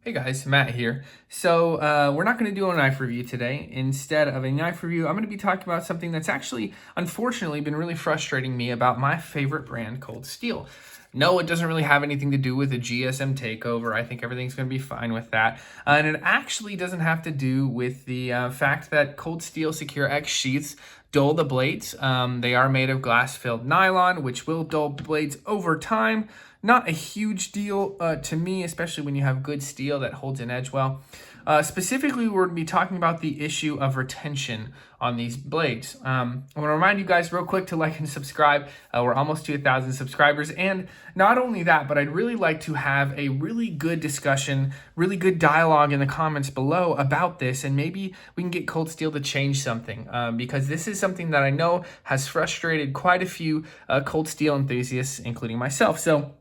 Hey guys, Matt here. So we're not going to do a knife review today. Instead of a knife review, I'm going to be talking about something that's actually, unfortunately, been really frustrating me about my favorite brand, Cold Steel. No, it doesn't really have anything to do with a GSM takeover. I think everything's going to be fine with that. And it actually doesn't have to do with the fact that Cold Steel Secure X sheaths dull the blades. They are made of glass-filled nylon, which will dull blades over time. Not a huge deal to me, especially when you have good steel that holds an edge well. Specifically, we're going to be talking about the issue of retention on these blades. I want to remind you guys real quick to like and subscribe. We're almost to 1,000 subscribers. And not only that, but I'd really like to have a really good discussion, really good dialogue in the comments below about this. And maybe we can get Cold Steel to change something because this is something that I know has frustrated quite a few Cold Steel enthusiasts, including myself. So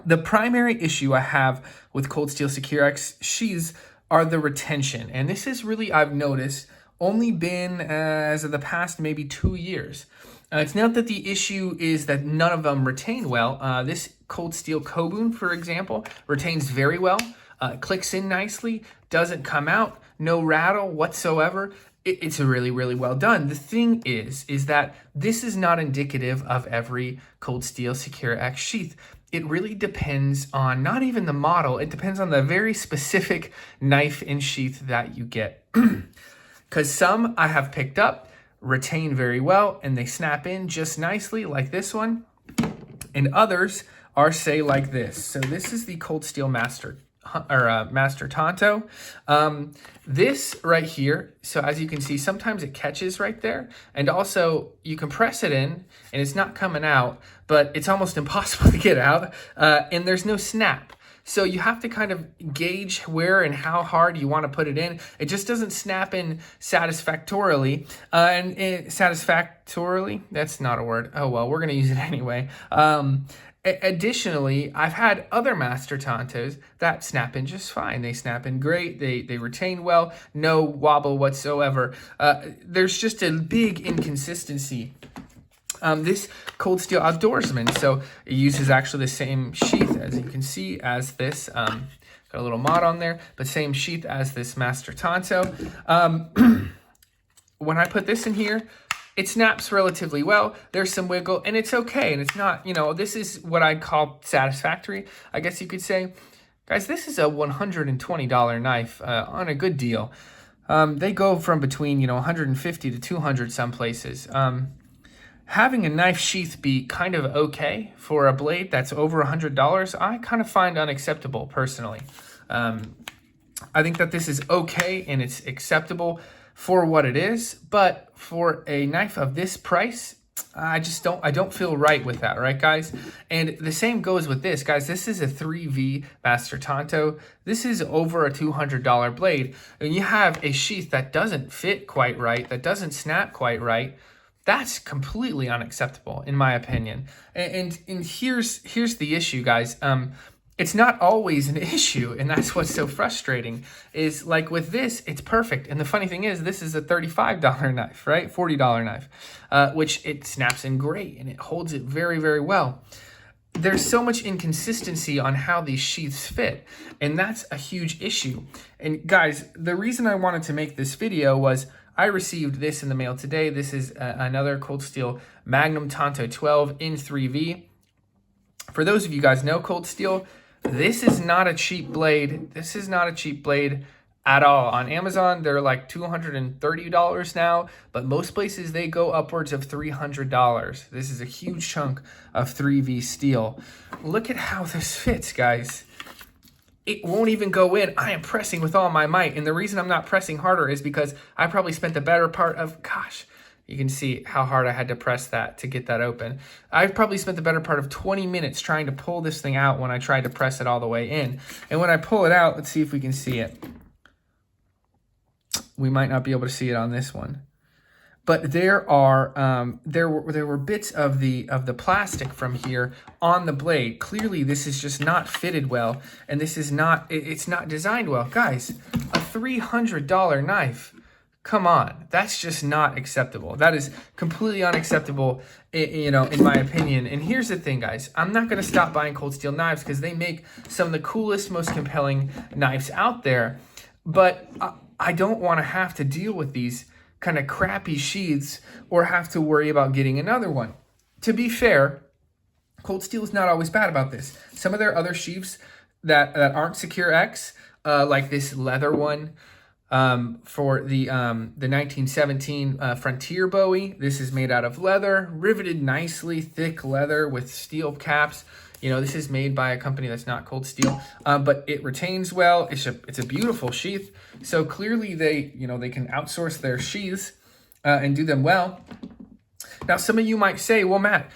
the primary issue I have with Cold Steel Secure X sheaths are the retention. And this is really, I've noticed, only been as of the past maybe 2 years. It's not that the issue is that none of them retain well. This Cold Steel Kobun, for example, retains very well, clicks in nicely, doesn't come out, no rattle whatsoever. It's really, really well done. The thing is that this is not indicative of every Cold Steel Secure X sheath. It really depends on not even the model. It depends on the very specific knife and sheath that you get. Because some I have picked up, retain very well, and they snap in just nicely like this one. And others are, say, like this. So this is the Cold Steel Master Tanto. This right here, so as you can see, sometimes it catches right there, and also you can press it in and it's not coming out, but it's almost impossible to get out, and there's no snap. So you have to kind of gauge where and how hard you want to put it in. It just doesn't snap in satisfactorily. Satisfactorily? That's not a word. Oh, well, we're going to use it anyway. Additionally, I've had other Master Tantos that snap in just fine. They snap in great. They retain well. No wobble whatsoever. There's just a big inconsistency. This Cold Steel Outdoorsman, so it uses actually the same sheath, as you can see, as this. Got a little mod on there, but same sheath as this Master Tanto. When I put this in here, it snaps relatively well. There's some wiggle, and it's okay. And it's not, this is what I call satisfactory, I guess you could say. Guys, this is a $120 knife on a good deal. They go from between, 150 to 200 some places. Having a knife sheath be kind of okay for a blade that's over $100, I kind of find unacceptable personally. I think that this is okay and it's acceptable for what it is, but for a knife of this price, I don't feel right with that, right, guys? And the same goes with this, guys. This is a 3V Master Tanto. This is over a $200 blade, and you have a sheath that doesn't fit quite right, that doesn't snap quite right. That's completely unacceptable, in my opinion. And here's the issue, guys. It's not always an issue, and that's what's so frustrating, is like with this, it's perfect. And the funny thing is, this is a $35 knife, right? $40 knife, which it snaps in great, and it holds it very, very well. There's so much inconsistency on how these sheaths fit, and that's a huge issue. And guys, the reason I wanted to make this video was I received this in the mail today. This is another Cold Steel Magnum Tanto 12 in 3V. For those of you guys know Cold Steel, this is not a cheap blade. This is not a cheap blade at all. On Amazon, they're like $230 now, but most places they go upwards of $300. This is a huge chunk of 3V steel. Look at how this fits, guys. It won't even go in. I am pressing with all my might. And the reason I'm not pressing harder is because I probably spent the better part of, gosh, you can see how hard I had to press that to get that open. I've probably spent the better part of 20 minutes trying to pull this thing out when I tried to press it all the way in. And when I pull it out, let's see if we can see it. We might not be able to see it on this one. But there were bits of the plastic from here on the blade. Clearly, this is just not fitted well, and this is not, it's not designed well. Guys, a $300 knife Come on, that's just not acceptable. That is completely unacceptable, you know, in my opinion. And here's the thing, guys. I'm not going to stop buying Cold Steel knives because they make some of the coolest, most compelling knives out there. But I don't want to have to deal with these kind of crappy sheaths or have to worry about getting another one. To be fair, Cold Steel is not always bad about this. Some of their other sheaths that aren't Secure X, like this leather one, for the 1917 Frontier Bowie. This is made out of leather, riveted nicely, thick leather with steel caps. You know, this is made by a company that's not Cold Steel, but it retains well. It's a beautiful sheath. So clearly they, you know, they can outsource their sheaths and do them well. Now, some of you might say, well, Matt,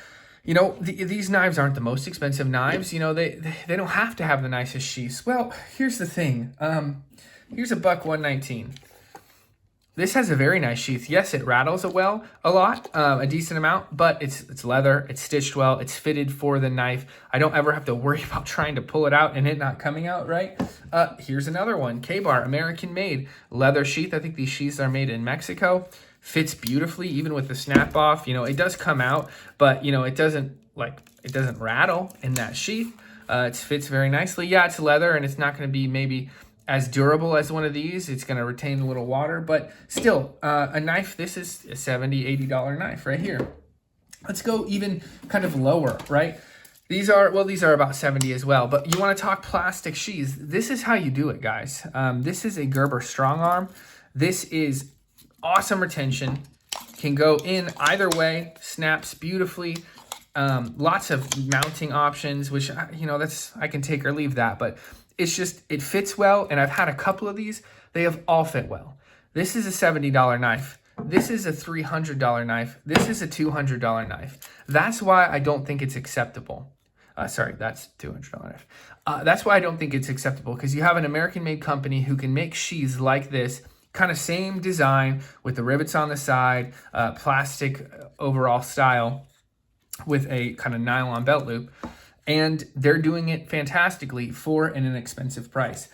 you know, these knives aren't the most expensive knives. You know, they don't have to have the nicest sheaths. Well, here's the thing. Here's a buck 119. This has a very nice sheath. Yes, it rattles a lot, a decent amount, but it's leather, it's stitched well, it's fitted for the knife. I don't ever have to worry about trying to pull it out and it not coming out right. Here's another one, K-Bar, American made, leather sheath. I think these sheaths are made in Mexico. Fits beautifully, even with the snap off. You know, it does come out, but you know, it doesn't rattle in that sheath. It fits very nicely. Yeah, it's leather and it's not going to be maybe as durable as one of these. It's going to retain a little water, but still, a knife, this is a $70, $80 knife right here. Let's go even kind of lower, right? These are about 70 as well, but you want to talk plastic sheaths. This is how you do it, guys. This is a Gerber Strong Arm. This is awesome retention, can go in either way, snaps beautifully. Lots of mounting options, which, you know, I can take or leave that, but it's just, it fits well. And I've had a couple of these, they have all fit well. This is a $70 knife. This is a $300 knife. This is a $200 knife. That's why I don't think it's acceptable. Sorry, that's $200 knife. That's why I don't think it's acceptable, because you have an American-made company who can make sheaths like this, kind of same design with the rivets on the side, plastic overall style with a kind of nylon belt loop. And they're doing it fantastically for an inexpensive price.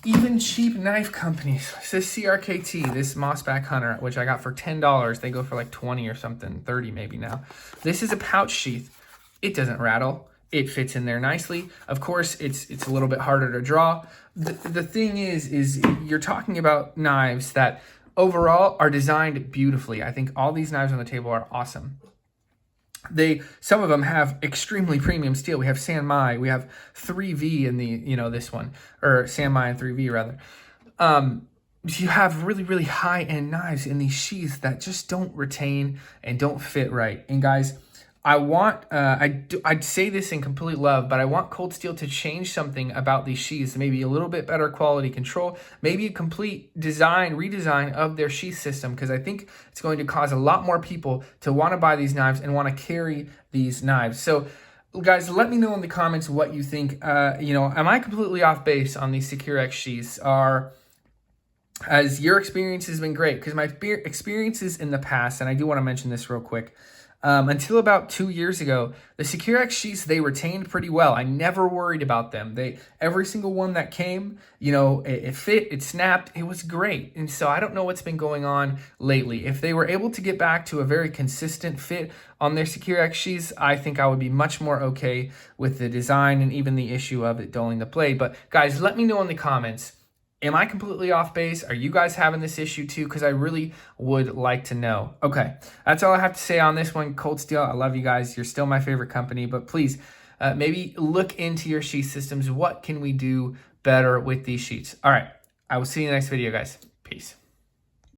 Even cheap knife companies, this CRKT, this Mossback Hunter, which I got for $10, they go for like 20 or something, 30 maybe now. This is a pouch sheath. It doesn't rattle. It fits in there nicely. Of course, it's a little bit harder to draw. The thing is you're talking about knives that overall are designed beautifully. I think all these knives on the table are awesome. Some of them have extremely premium steel. We have San Mai, we have 3V in the, you know, this one, or San Mai and 3V rather. You have really, really high-end knives in these sheaths that just don't retain and don't fit right. And guys, I want, I'd say this in complete love, but I want Cold Steel to change something about these sheaths, maybe a little bit better quality control, maybe a complete redesign of their sheath system, because I think it's going to cause a lot more people to want to buy these knives and want to carry these knives. So guys, let me know in the comments what you think. You know, am I completely off base on these Secure X sheaths? As your experience has been great, because my experiences in the past, and I do want to mention this real quick, until about 2 years ago, the Secure X sheaths, they retained pretty well. I never worried about them. Every single one that came, you know, it fit, it snapped, it was great. And so I don't know what's been going on lately. If they were able to get back to a very consistent fit on their Secure X sheaths, I think I would be much more okay with the design and even the issue of it dulling the blade. But guys, let me know in the comments. Am I completely off base? Are you guys having this issue too? Because I really would like to know. Okay, that's all I have to say on this one. Cold Steel, I love you guys. You're still my favorite company, but please maybe look into your sheath systems. What can we do better with these sheets? All right, I will see you in the next video, guys.